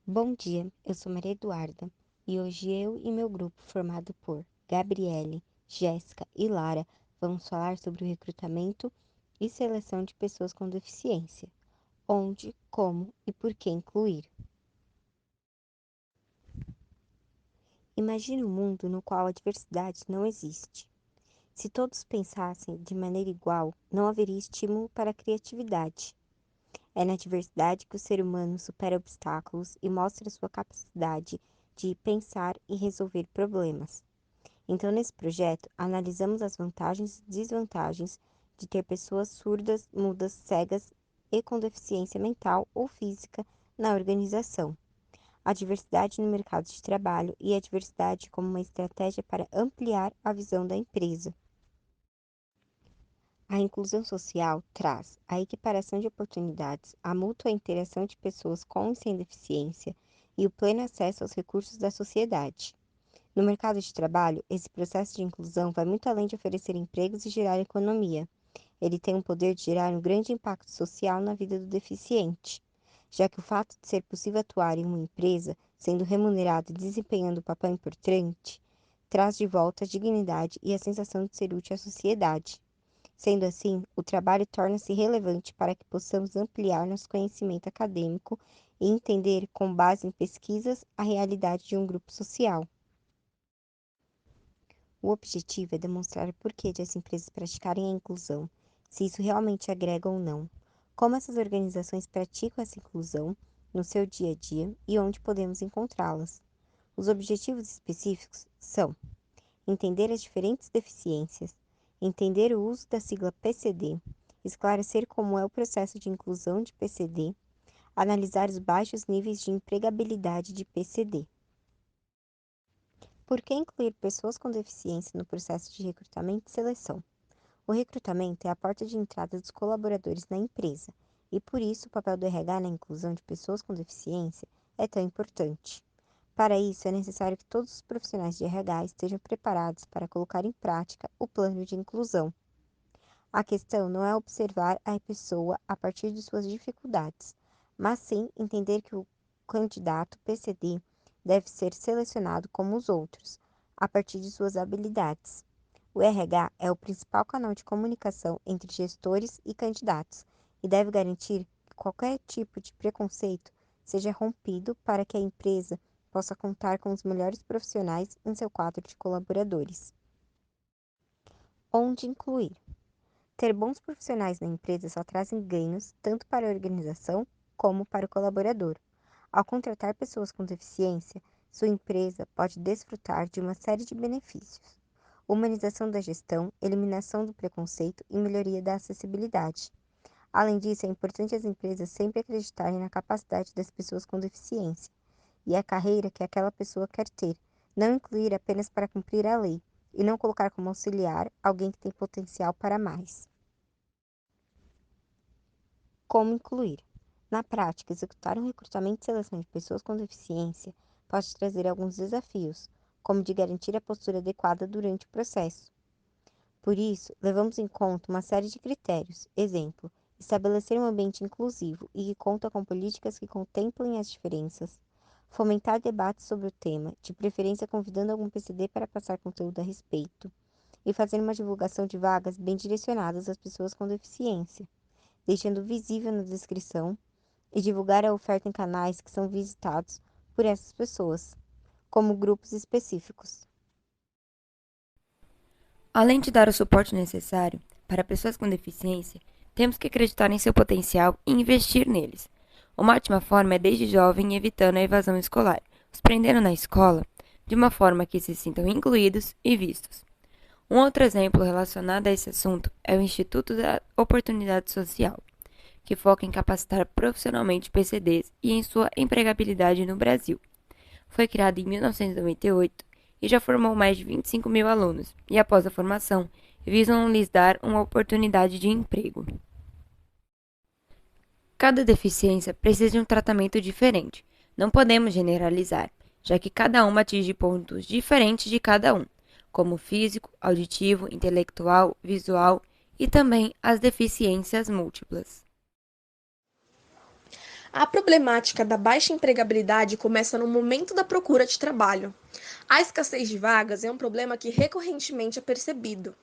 Bom dia, eu sou Maria Eduarda e hoje eu e meu grupo, formado por Gabriele, Jéssica e Lara, vamos falar sobre o recrutamento e seleção de pessoas com deficiência, onde, como e por que incluir. Imagine um mundo no qual a diversidade não existe. Se todos pensassem de maneira igual, não haveria estímulo para a criatividade. É na diversidade que o ser humano supera obstáculos e mostra sua capacidade de pensar e resolver problemas. Então, nesse projeto, analisamos as vantagens e desvantagens de ter pessoas surdas, mudas, cegas e com deficiência mental ou física na organização, a diversidade no mercado de trabalho e a diversidade como uma estratégia para ampliar a visão da empresa. A inclusão social traz a equiparação de oportunidades, a mútua interação de pessoas com e sem deficiência e o pleno acesso aos recursos da sociedade. No mercado de trabalho, esse processo de inclusão vai muito além de oferecer empregos e gerar economia. Ele tem o poder de gerar um grande impacto social na vida do deficiente, já que o fato de ser possível atuar em uma empresa, sendo remunerado e desempenhando um papel importante, traz de volta a dignidade e a sensação de ser útil à sociedade. Sendo assim, o trabalho torna-se relevante para que possamos ampliar nosso conhecimento acadêmico e entender, com base em pesquisas, a realidade de um grupo social. O objetivo é demonstrar o porquê de as empresas praticarem a inclusão, se isso realmente agrega ou não, como essas organizações praticam essa inclusão no seu dia a dia e onde podemos encontrá-las. Os objetivos específicos são entender as diferentes deficiências, entender o uso da sigla PCD, esclarecer como é o processo de inclusão de PCD, analisar os baixos níveis de empregabilidade de PCD. Por que incluir pessoas com deficiência no processo de recrutamento e seleção? O recrutamento é a porta de entrada dos colaboradores na empresa, e por isso o papel do RH na inclusão de pessoas com deficiência é tão importante. Para isso, é necessário que todos os profissionais de RH estejam preparados para colocar em prática o plano de inclusão. A questão não é observar a pessoa a partir de suas dificuldades, mas sim entender que o candidato PCD deve ser selecionado como os outros, a partir de suas habilidades. O RH é o principal canal de comunicação entre gestores e candidatos e deve garantir que qualquer tipo de preconceito seja rompido para que a empresa possa contar com os melhores profissionais em seu quadro de colaboradores. Onde incluir? Ter bons profissionais na empresa só trazem ganhos tanto para a organização como para o colaborador. Ao contratar pessoas com deficiência, sua empresa pode desfrutar de uma série de benefícios: humanização da gestão, eliminação do preconceito e melhoria da acessibilidade. Além disso, é importante as empresas sempre acreditarem na capacidade das pessoas com deficiência e a carreira que aquela pessoa quer ter, não incluir apenas para cumprir a lei e não colocar como auxiliar alguém que tem potencial para mais. Como incluir? Na prática, executar um recrutamento e seleção de pessoas com deficiência pode trazer alguns desafios, como de garantir a postura adequada durante o processo. Por isso, levamos em conta uma série de critérios. Exemplo, estabelecer um ambiente inclusivo e que conta com políticas que contemplem as diferenças, fomentar debates sobre o tema, de preferência convidando algum PCD para passar conteúdo a respeito, e fazer uma divulgação de vagas bem direcionadas às pessoas com deficiência, deixando visível na descrição e divulgar a oferta em canais que são visitados por essas pessoas, como grupos específicos. Além de dar o suporte necessário para pessoas com deficiência, temos que acreditar em seu potencial e investir neles. Uma ótima forma é desde jovem evitando a evasão escolar, os prendendo na escola de uma forma que se sintam incluídos e vistos. Um outro exemplo relacionado a esse assunto é o Instituto da Oportunidade Social, que foca em capacitar profissionalmente PCDs e em sua empregabilidade no Brasil. Foi criado em 1998 e já formou mais de 25 mil alunos, e após a formação, visam lhes dar uma oportunidade de emprego. Cada deficiência precisa de um tratamento diferente. Não podemos generalizar, já que cada uma atinge pontos diferentes de cada um, como físico, auditivo, intelectual, visual e também as deficiências múltiplas. A problemática da baixa empregabilidade começa no momento da procura de trabalho. A escassez de vagas é um problema que recorrentemente é percebido.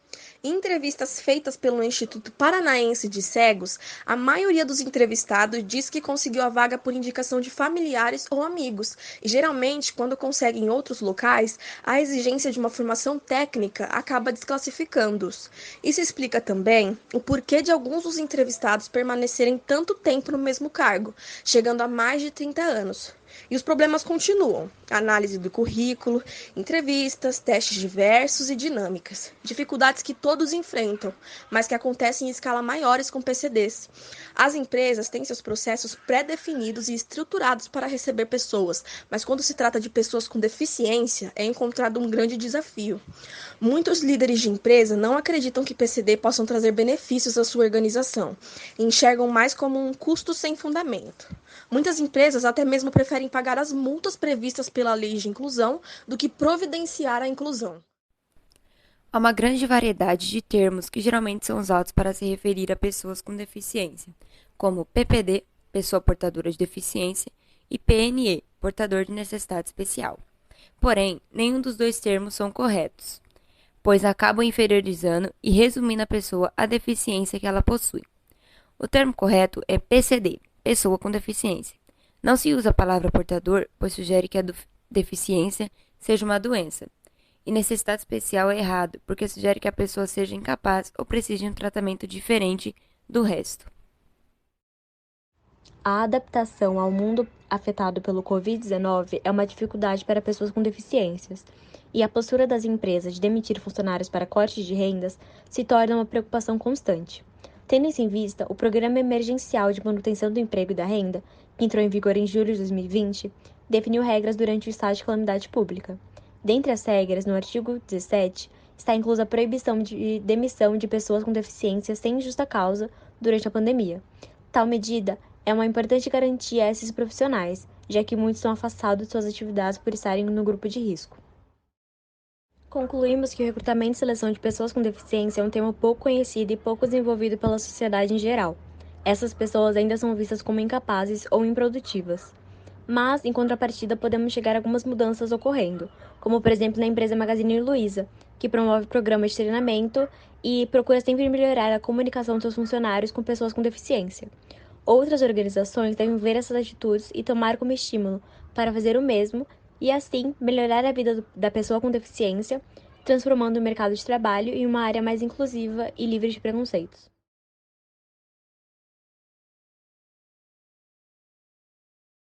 Em entrevistas feitas pelo Instituto Paranaense de Cegos, a maioria dos entrevistados diz que conseguiu a vaga por indicação de familiares ou amigos, e geralmente, quando consegue em outros locais, a exigência de uma formação técnica acaba desclassificando-os. Isso explica também o porquê de alguns dos entrevistados permanecerem tanto tempo no mesmo cargo, chegando a mais de 30 anos. E os problemas continuam: análise do currículo, entrevistas, testes diversos e dinâmicas. Dificuldades que todos enfrentam, mas que acontecem em escala maiores com PCDs. As empresas têm seus processos pré-definidos e estruturados para receber pessoas, mas quando se trata de pessoas com deficiência, é encontrado um grande desafio. Muitos líderes de empresa não acreditam que PCD possam trazer benefícios à sua organização e enxergam mais como um custo sem fundamento. Muitas empresas até mesmo preferem pagar as multas previstas pela lei de inclusão do que providenciar a inclusão. Há uma grande variedade de termos que geralmente são usados para se referir a pessoas com deficiência, como PPD, pessoa portadora de deficiência, e PNE, portador de necessidade especial. Porém, nenhum dos dois termos são corretos, pois acabam inferiorizando e resumindo a pessoa à deficiência que ela possui. O termo correto é PCD, pessoa com deficiência. Não se usa a palavra portador, pois sugere que a deficiência seja uma doença. E necessidade especial é errado, porque sugere que a pessoa seja incapaz ou precise de um tratamento diferente do resto. A adaptação ao mundo afetado pelo Covid-19 é uma dificuldade para pessoas com deficiências, e a postura das empresas de demitir funcionários para cortes de rendas se torna uma preocupação constante. Tendo isso em vista, o Programa Emergencial de Manutenção do Emprego e da Renda, que entrou em vigor em julho de 2020, definiu regras durante o estado de calamidade pública. Dentre as regras, no artigo 17, está inclusa a proibição de demissão de pessoas com deficiência sem justa causa durante a pandemia. Tal medida é uma importante garantia a esses profissionais, já que muitos são afastados de suas atividades por estarem no grupo de risco. Concluímos que o recrutamento e seleção de pessoas com deficiência é um tema pouco conhecido e pouco desenvolvido pela sociedade em geral. Essas pessoas ainda são vistas como incapazes ou improdutivas. Mas, em contrapartida, podemos chegar a algumas mudanças ocorrendo, como por exemplo na empresa Magazine Luiza, que promove programas de treinamento e procura sempre melhorar a comunicação de seus funcionários com pessoas com deficiência. Outras organizações devem ver essas atitudes e tomar como estímulo para fazer o mesmo e, assim, melhorar a vida da pessoa com deficiência, transformando o mercado de trabalho em uma área mais inclusiva e livre de preconceitos.